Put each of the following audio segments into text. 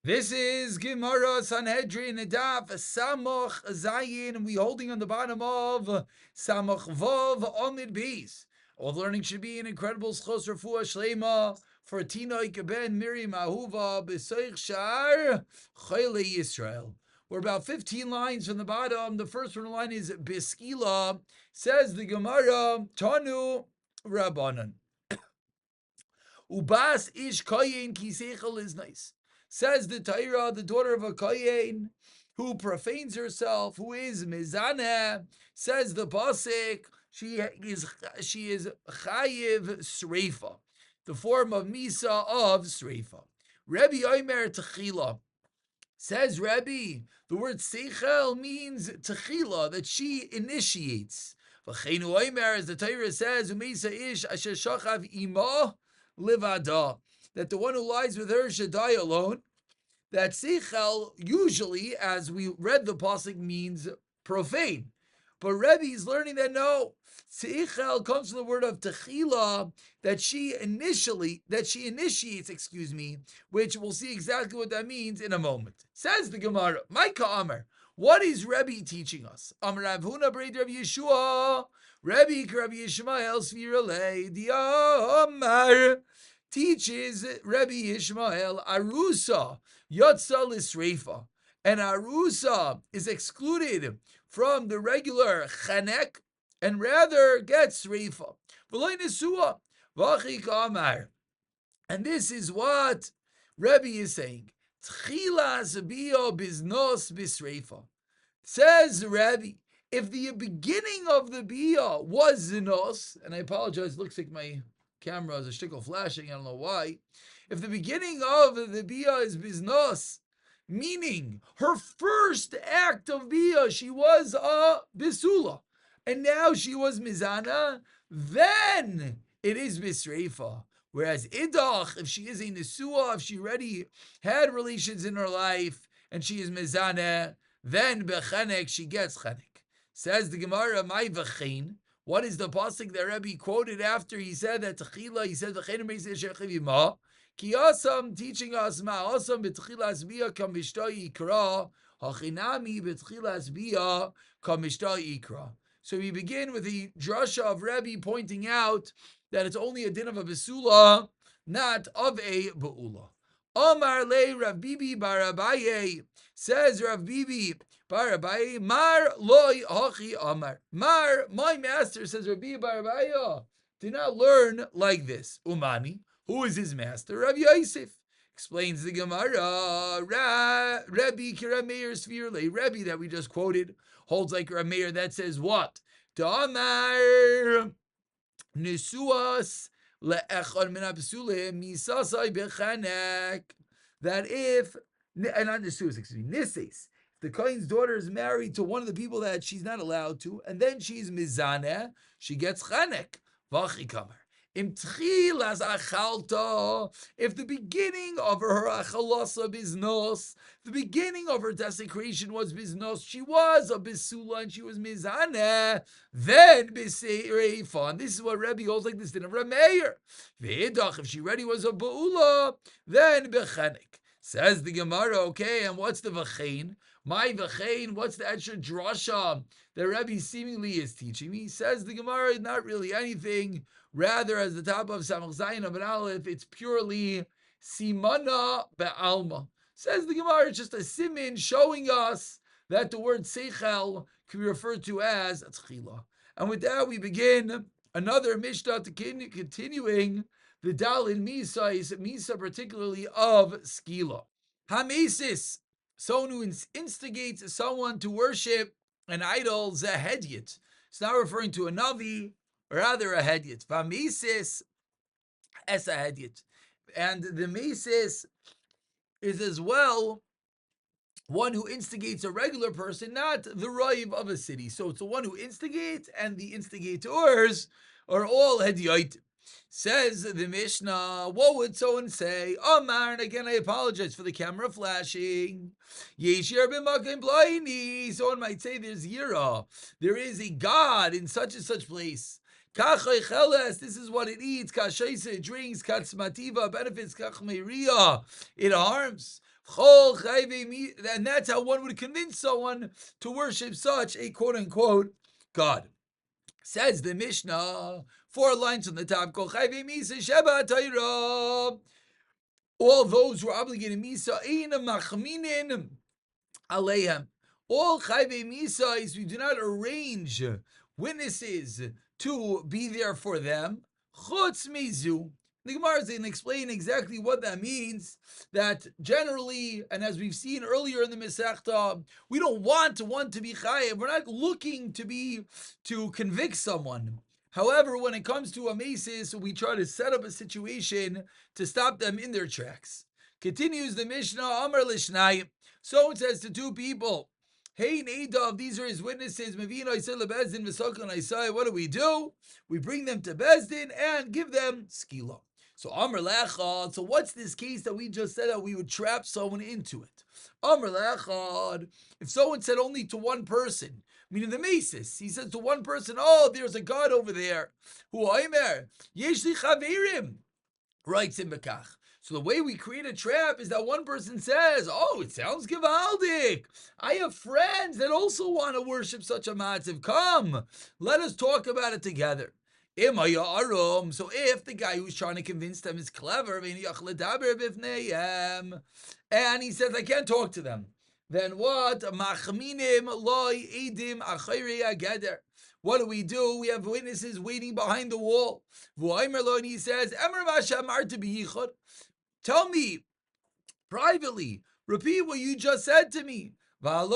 This is Gemara Sanhedrin Daf Samach Zayin, and we holding on the bottom of Samach Vav Amid Beis. All the learning should be an incredible zchos rafua shlema for Tinok ben Miriam Ahuva b'soich shar Chayle Yisrael. We're about 15 lines from the bottom. The first one line is Biskila. Says the Gemara Tanu Rabbanan. Ubas ish kayin kisechel is nice. Says the Torah, the daughter of a kayin who profanes herself, who is mizaneh. Says the pasuk, she is chayiv sreifa, the form of misa of sreifa. Rebbe Omer techila. Says Rebbe, the word seichel means techila, that she initiates. V'cheinu Omer, as the Torah says, umisa ish asher shachav imah livada, that the one who lies with her should die alone. That seichel, usually, as we read the pasuk, means profane. But Rebbe is learning that no, seichel comes from the word of techila, that she initiates, which we'll see exactly what that means in a moment. Says the Gemara, Maika Amar, what is Rebbe teaching us? Amar Rav Huna B'rei Rav Yeshua, Rebbe Rav Yishmael Sviralei Diamar, teaches Rebbe Yishmael Arusa Yotza Lisreifa, and Arusa is excluded from the regular chanek and rather gets Reifa. V'loi Nesua V'achik Amar, and this is what Rebbe is saying. Tchilas bio biznos bisreifa. Says Rebbe, if the beginning of the bia was zinos, and I apologize, it looks like my camera is a shtickle flashing, I don't know why. If the beginning of the bia is biznos, meaning her first act of bia, she was a bisula, and now she was mizana, then it is bisreifa. Whereas idach, if she is a nesua, if she already had relations in her life, and she is mizana, then bechenek, she gets chenek. Says the Gemara, my v'chein. What is the pasuk that Rebbe quoted after he said that techila? He said v'chein meisei shechivima. Ki asam teaching us ma asam b'techilas bia kamishta yikra hachinami b'techilas bia kamishta yikra. So we begin with the drasha of Rebbe pointing out that it's only a din of a besula, not of a beula. Omar le Rav Bibi bar Abaye, says Rav Bibi bar Abaye, Mar loy hachi Amar. Mar, my master, says Rav Bibi bar Abaye, did not learn like this. Umani, who is his master? Rav Yosef. Explains the Gemara, Rebbe Kirameir Svirle, Rebbe that we just quoted, holds like Rameir that says what? Damar Nisuas le'echad min ha'pesulim misasai bechanek. That if, and not Nisuas, Nises, if the Kohen's daughter is married to one of the people that she's not allowed to, and then she's mizaneh, she gets chanek. Vachi kamer. If the beginning of her achalasa biznos, the beginning of her desecration was biznos, she was a bisula and she was mizaneh, then biseirefa. And this is what Rebbe holds like this din of Rameir. Ve'edach, if she already was a ba'ula, then bechanek. Says the Gemara, okay, and what's the v'chein? My v'chein, what's the extra drasha that Rebbe seemingly is teaching me? Says the Gemara, not really anything. Rather, as the top of Samach Zayin of an Aleph, it's purely simana be'alma. Says the Gemara, it's just a simin showing us that the word seichel can be referred to as tchila. And with that, we begin another Mishnah to continuing the Dalin Misa particularly of skila. Hamesis, someone who instigates someone to worship an idol, zehedyet. It's not referring to a navi, rather a hedyet. Vamisis es a hedyet. And the mesis is as well one who instigates a regular person, not the raiv of a city. So it's the one who instigates, and the instigators are all hedyot. Says the Mishnah, what would someone say? Omar, and again I apologize for the camera flashing. Yeshir b'makim b'laini. Someone might say there's Yira. There is a God in such and such place. This is what it eats. Kashaisa, it drinks. Katzmativa, benefits. Kachmeiria, it harms. And that's how one would convince someone to worship such a quote-unquote God. Says the Mishnah, 4 lines on the top, all those who are obligated Misa, Aleihem. All Chayvei Misa is we do not arrange witnesses to be there for them. Chutz Mizu. The Gemara is going to explain exactly what that means. That generally, and as we've seen earlier in the Masechta, we don't want one to be chayev. We're not looking to convict someone. However, when it comes to a mesis, we try to set up a situation to stop them in their tracks. Continues the Mishnah, Amar Lishnai. So it says to 2 people, Hey Nadav, these are his witnesses. What do? We bring them to Bezdin and give them skila. So Amar Lechad, so what's this case that we just said that we would trap someone into it? Amar Lechad, if someone said only to one person, meaning the Mesis, he says to one person, oh, there's a God over there, who Aimer, Yeshli Chaverim, writes in Bekach. So the way we create a trap is that one person says, oh, it sounds givaldic. I have friends that also want to worship such a matziv. Come, let us talk about it together. So if the guy who's trying to convince them is clever, and he says, I can't talk to them, then what? What do? We have witnesses waiting behind the wall. And he says, tell me privately, repeat what you just said to me. And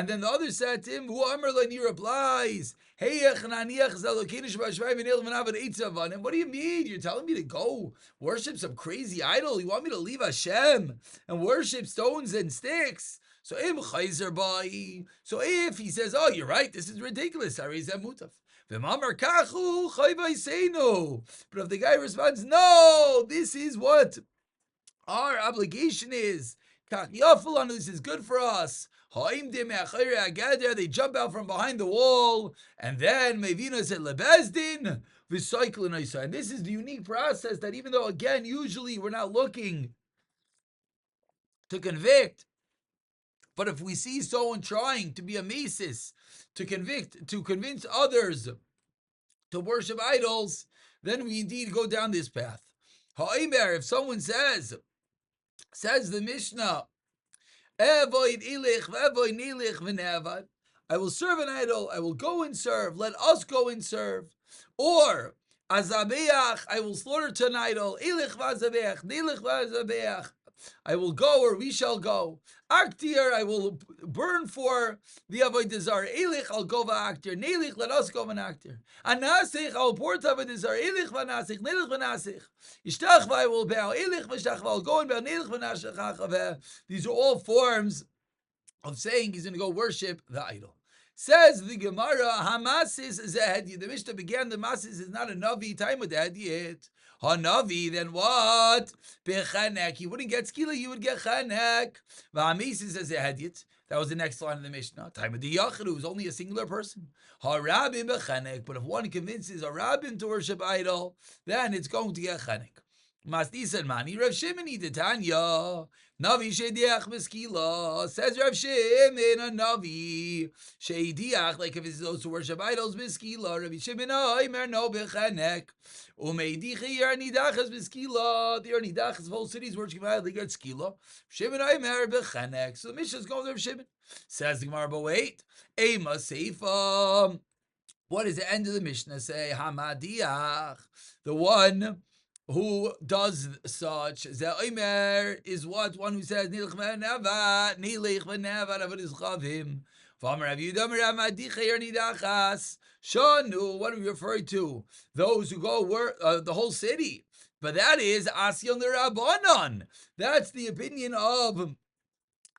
then the other said to him, and he replies, and what do you mean? You're telling me to go worship some crazy idol? You want me to leave Hashem and worship stones and sticks? So if he says, oh, you're right, this is ridiculous, but if the guy responds, no, this is what our obligation is, this is good for us, they jump out from behind the wall, and then Mevina said, Lebezdin, and this is the unique process that even though, again, usually we're not looking to convict, but if we see someone trying to be a mesis, to convince others to worship idols, then we indeed go down this path. If someone says the Mishnah, I will serve an idol, I will go and serve, let us go and serve. Or, Azabeach, I will slaughter to an idol, I will go, or we shall go. Aktir, I will burn for the Avodah Zarah. Elich, I'll go v'aktir. Nelich, let us go v'aktir. Anasich, I will pour to Avodah Zarah. Elich v'nasich, nelich v'nasich. Ishtachva, I will bow. Elich v'shtachva, I'll go and bow. Nelich v'nasich. These are all forms of saying he's going to go worship the idol. Says the Gemara, Hamasis is a hediyah. The Mishnah began, the Masis is not a Navi, time with the hediyah. Hanavi, then what? Bechanek. You wouldn't get skila, you would get chanek. V'hamisis as a hediyat. That was the next line of the Mishnah. Time of the Yachid, who's only a singular person. Harabim bechanek. But if one convinces a rabbin to worship idol, then it's going to get chanek. Masdi said, Mani, Rav Shimoni de Tanya. Navi sheidiach beskila. Says Rav Shimon, a Navi. Sheidiach, like if it's those who worship idols, beskila. Rav Shimon, Oimer, no bechanek. Umeidichi, Yarnidachas beskila. The Yarnidachas, whole cities worshiping idols, they get skila. Shimon, Oimer, bechanek. So the Mishnah is going to Rav Shimon. Says the Gemara, but wait. Ema Seifa. What does the end of the Mishnah say? Hamadiach. The one who does such, Ze'omer is what? One who says, Nilech v'nevat, Nilech v'nevat, Avad is chavim. V'amar Rav Yehuda, Ramadicha Yarnidachas. Shonu, what are we referring to? Those who go the whole city. But that is Asyon the Rabbanon. That's the opinion of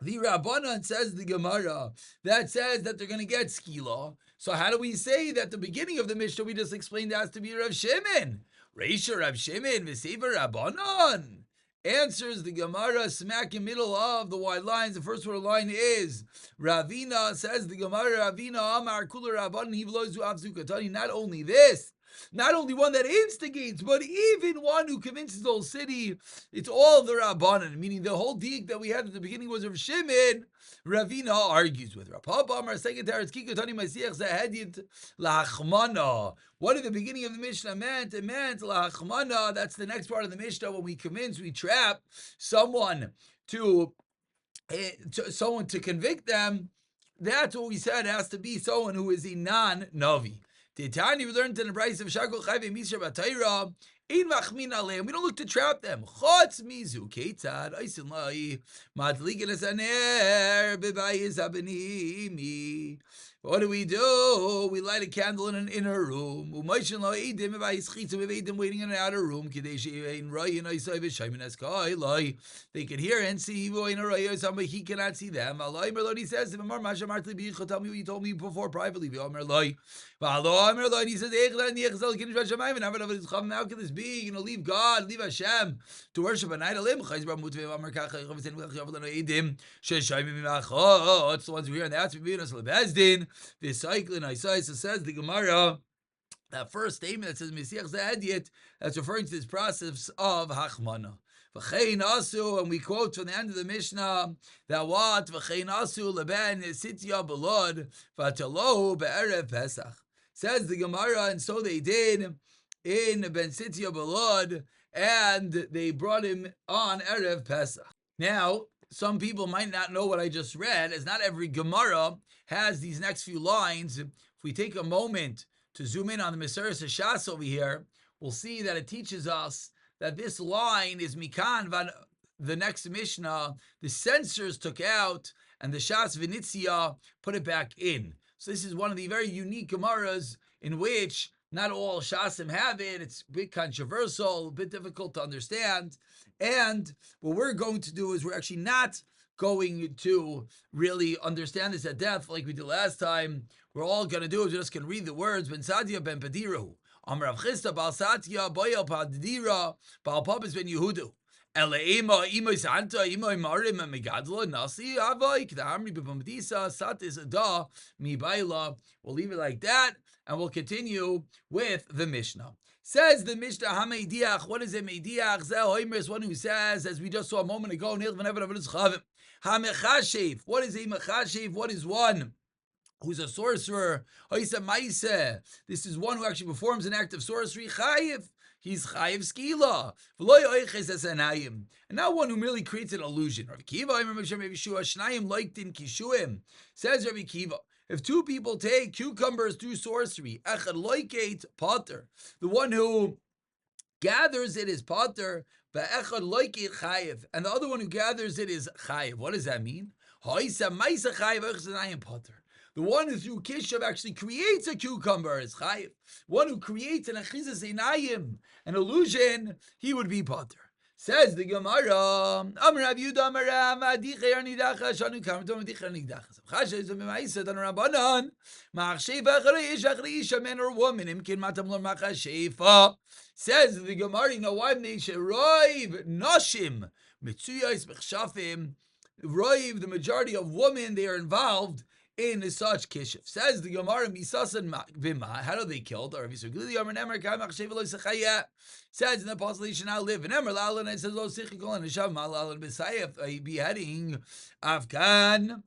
the Rabbanon, says the Gemara, that says that they're going to get skila. So how do we say that the beginning of the Mishnah we just explained has to be Rav Shimon? Reisha Rav Shimon, V'sever Rabbanon. Answers the Gemara smack in middle of the wide lines. The first word line is Ravina, says the Gemara, Ravina Amar Kula Rabbanon Hivlozu Avzukatani. Not only this, Not only one that instigates, but even one who convinces the whole city. It's all the Rabbanan, meaning the whole diik that we had at the beginning was of Shimon. Ravina argues with Rav Papa. Our second teretz kikotani masiach zehedit lachmana. What at the beginning of the Mishnah meant? It meant lachmana. That's the next part of the Mishnah. When we convince, we trap someone to convict them. That's what we said. It has to be someone who is a non-navi. Titani, we learned in the Bryce of Shakol Chayve Misha Batayra. In machmin aleim, we don't look to trap them. Chotz mizu ketzad oisin lai madligen esaner bebayis abenimi. What do? We light a candle in an inner room. U'moishin lo eidim bebayis chitzu. We have eidim waiting in an outer room. Kidei she'ein roy and oisay v'shaymin eskai lai. They can hear and see. Voin roy oisam, but he cannot see them. Alay merlodi says, "V'mar masha martli b'yichot. Tell me what you told me before privately." V'omer loy. V'alo omer loy. He says, "Eichlan niechzel kinish v'shamayim." And how can this be? Leave God, leave Hashem to worship an idol. It's the ones who hear, and that's the cycle in Isaiah. Says the Gemara, that first statement that says Mesiach Zehediyat, that's referring to this process of Hachmana. V'chein asu, and we quote from the end of the Mishnah that what v'chein asu leben sitya belod v'talohu be'erev Pesach. Says the Gemara, and so they did in Ben Sitya Balod, and they brought him on Erev Pesach. Now, some people might not know what I just read, as not every Gemara has these next few lines. If we take a moment to zoom in on the Meseres Hashas over here, we'll see that it teaches us that this line is Mikan van the next Mishnah. The censors took out, and the Shas Vinitzia put it back in. So this is one of the very unique Gemaras in which not all Shasim have it. It's a bit controversial, a bit difficult to understand. And what we're going to do is we're actually not going to really understand this at depth like we did last time. We're all going to do is we're just going to read the words. Ben Sadia ben Padirahu. Amar Rav Chisda Bal Satya Boyel Padira Bal Papis ben Yehudu. Eleima imoy santa imoy marim megadla nasi avai k'amri b'pamadisa satis ada mi baila. We'll leave it like that, and we'll continue with the Mishnah. Says the Mishnah, Hameidiach. What is a Meidiach? Zeh Hoimer is one who says, as we just saw a moment ago, Hamechashev. What is a Mechashev? What is one who's a sorcerer? This is one who actually performs an act of sorcery. Chayiv. He's chayiv skila. And not one who merely creates an illusion. Says Rabbi Kiva, if two people take cucumbers through sorcery, the one who gathers it is potter, and the other one who gathers it is chayiv. What does that mean? The one who through kishav actually creates a cucumber is chayiv. One who creates an achizas einayim, an illusion, he would be potter. Says the Gemara, Amar Rav Yehuda Amar Rav Adicher Nidacha Shanu Kamtom Adicher Nidacha. Chashes Ma'isa Dan Rabbanan Machsheva Achrei Ish Achrei Ish, a man or woman Imkin Matam Lo Machsheva. Says the Gemara, you know why they should roiv nashim mitzuyos b'chshafim. Roiv, the majority of women, they are involved in such kishuf. Says the Gemara, Misasan Vima, how do they kill? Says in the apostle, shall live. And Emer Lalan, it says, Lo Sichikol and Hashav Malalan B'Sayef, a beheading Afghan.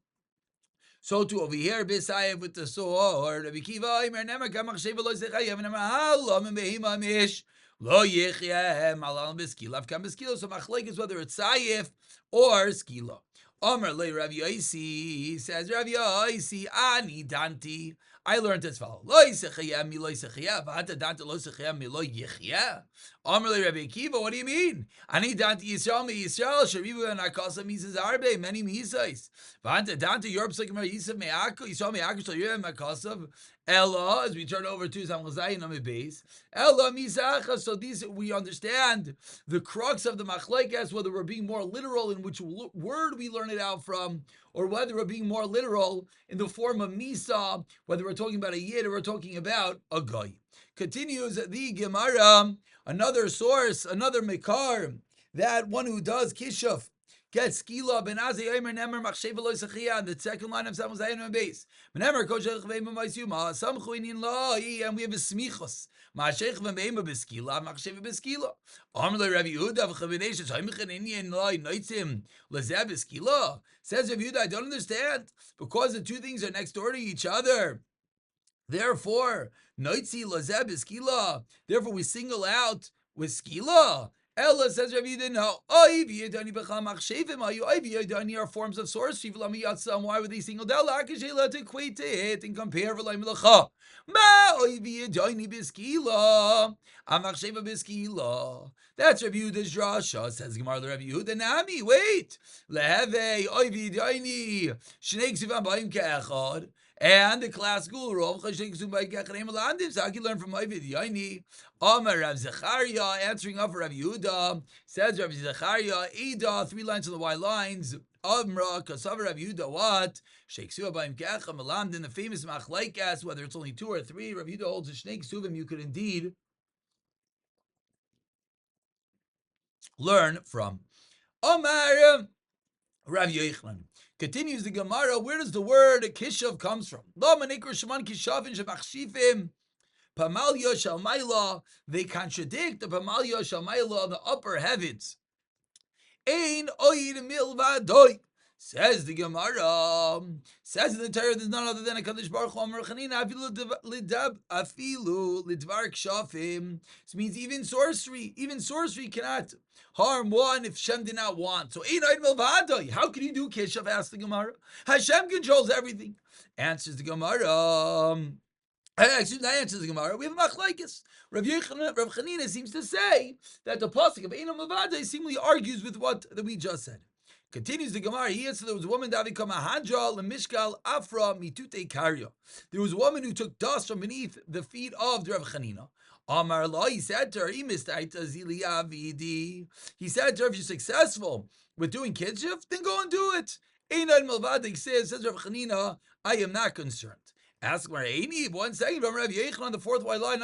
So too over here, B'Sayef with the sword. Rabbi Kiva, Emer Nemer Kam Achshev Lo Sichayev, and Emer Halam Behima Mish. Lo Yechem Malalan B'Skila, Afghan B'Skila. So Machlek is whether it's Sayef or Skila. Amar le Rav Yosi, says Rav Yosi, ani danti. I learned as follows: Lo yisechiyah mi lo yisechiyah, v'hata danti lo yisechiyah mi lo yichiyah. Amar le Rabbi Akiva, what do you mean? Ani danti Yisrael mi Yisrael, sharibu and akasa misas arbe, many misas. V'hata danti Yorb Sikmar Yisrael me'ako, Yisrael me'ako shal yirem akasav. Ella, as we turn over to Zamchazayin on the base, Ella misacha. So these we understand the crux of the machlekes, whether we're being more literal in which word we learn it out from, or whether we're being more literal in the form of misa, whether we're talking about a yid or we're talking about a guy. Continues the Gemara, another source, another mekar, that one who does kishuf get skila benazi omer nemer machsheva lo sachia. The second line of Psalm Zayin and base. Nemer koshech ve'ema ma'isuma samchu inin loi, and we have a smichos. Ma'ashech ve'ema beskila machsheva beskila. Amr Rabbi Yehuda v'chavinesh shaymichen inyan loi noitzim lezeh beskila. Says Rabbi Yehuda, I don't understand because the two things are next door to each other. Therefore, noitzi lezeh beskila. Therefore, we single out with skila. Ella says Rabbi Yehuda, no. Are forms of source. Why were they singled out? To equate to it and compare with Melacha. That's Rabbi Yehuda's drasha. Says Gemara Rabbi Yehuda, Nami, wait. And the classical rule, how can you learn from Ovid Yaini? Amar Rav Zechariah, answering up for Rav Yehuda, says Rav Zechariah, Ida, 3 lines on the Y lines. Amra, Kasav Rav Yehuda, what? Sheikh Suva Baim Kecha Malamd, in the famous Machlaikas, whether it's only 2 or 3, Rav Yehuda holds a Shnei Suvim, you could indeed learn from. Amar Rav Yochanan. Continues the Gemara, where does the word kishav comes from? They contradict the pamalya shalmayla, the upper heavens. Says the Gemara, says in the Torah, there's none other than a Kadosh Baruch Hu Amar Chanina afilu lidvar kshafim. This means even sorcery cannot harm one if Hashem did not want. So how can you do kishav? Asks the Gemara. Hashem controls everything. Answers the Gemara. Actually, that answers the Gemara. We have a machlaikas. Rav Chanina seems to say that the pasuk of Einam Levadai seemingly argues with what we just said. Continues the Gemara. Here, so there was a woman that became a hadra lemishkal afra mitute karya. There was a woman who took dust from beneath the feet of the Rav Chanina. Amar Allah, he said to her, he said to her, if you're successful with doing kidshuf, then go and do it. Einan Malvadik says Rav Chanina, I am not concerned. Ask Mar Eini, 1 second, Rav Yochanan on the 4th white line,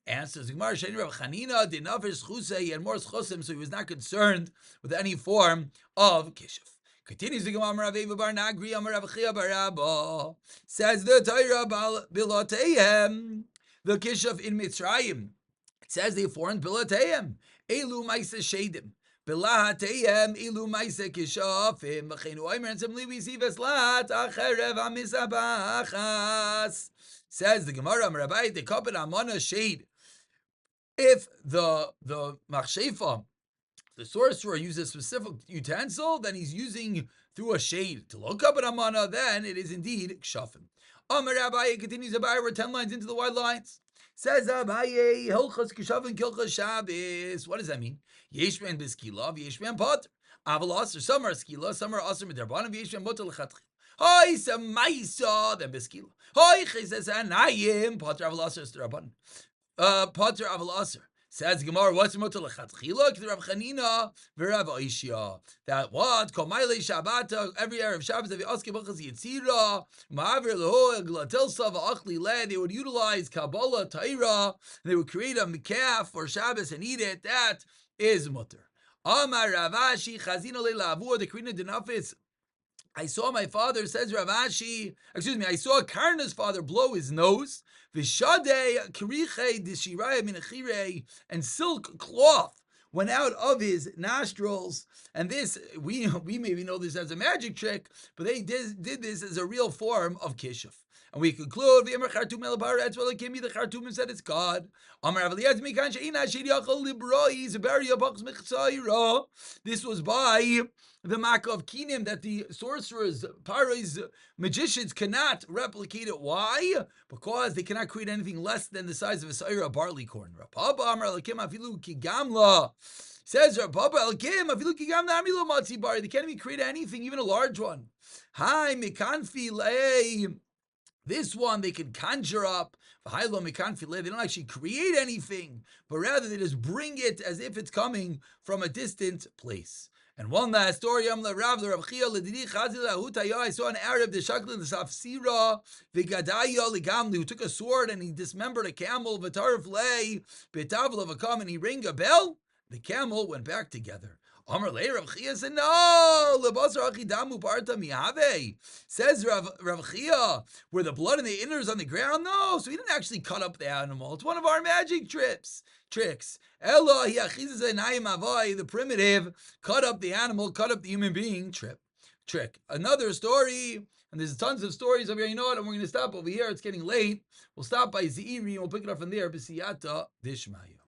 answers the Gemara, Sheni Rav Chanina did not he had more schusim, so he was not concerned with any form of kishuf. Continues the Gemara, Rav Eva bar Nagri, Amar Rav Chia bar Abba, says the Torah bilateihem, the kishuf in Mitzrayim. It says they formed bilateihem, elu ma'isa shedim. Bilateihem ilu ma'isa kishafim. V'cheinu oimer and some liwi siveslat acherev amisabachas. Says the Gemara, Amar Rabbi, the kapit amana shade. If the machshefa, the sorcerer, uses a specific utensil, then he's using through a shade. To look up at amana, then it is indeed kshafim. Amar Rabbi continues Abaye, we're 10 lines into the wide lines. Says Abaye, hilchas kshafim kilchas Shabbos. What does that mean? Yeshman biskila, yeshman pot. Aval aser, some are skila, some are aser midarbanim, yeshman motel lechatchil. Hoy samaisa, then biskila. Hoy chizes anayim, potter aval aser midarbanim. Potter aval aser. Says Gemara, what's motel lechatchila? Rav Chanina v'Rav Oishia. That what? Komayle Shabbata, every Erev Shabbos, every Oske B'chaz Yitzira, Ma'avir Leho, Glatilsa v'Achli Le, they would utilize Kabbalah, Taira, they would create a mikaf for Shabbos and eat it. That is mutter. Amar Ravashi, Chazino Le'Lavur, the Krina Dinafis. I saw my father, says Ravashi, I saw Karna's father blow his nose, Vishade Kiriche Dishiraya Minachire, and silk cloth went out of his nostrils. And this, we maybe know this as a magic trick, but they did this as a real form of kishuf. And we conclude, the Khartoum said it's God. This was by the Mak of Kinim, that the sorcerers, Paro's magicians cannot replicate it. Why? Because they cannot create anything less than the size of a saira barley corn. Says Rabba Elkim, they can't even create anything, even a large one. Hi, Mikanfi Lei. This one they can conjure up. They don't actually create anything, but rather they just bring it as if it's coming from a distant place. And one last story, I saw an Arab, who took a sword and he dismembered a camel, and he rang a bell. the camel went back together. Amar le Rav Chia said, no, lebasar achidamu parta mihave. Says Rav Chia, were the blood and the innards on the ground? No, so he didn't actually cut up the animal. It's one of our magic tricks. Ella the primitive cut up the animal, cut up the human being trick. Another story, and there's tons of stories over here. You know what? And we're going to stop over here. It's getting late. We'll stop by Zeiri and we'll pick it up from there. B'siyata Dishmaya.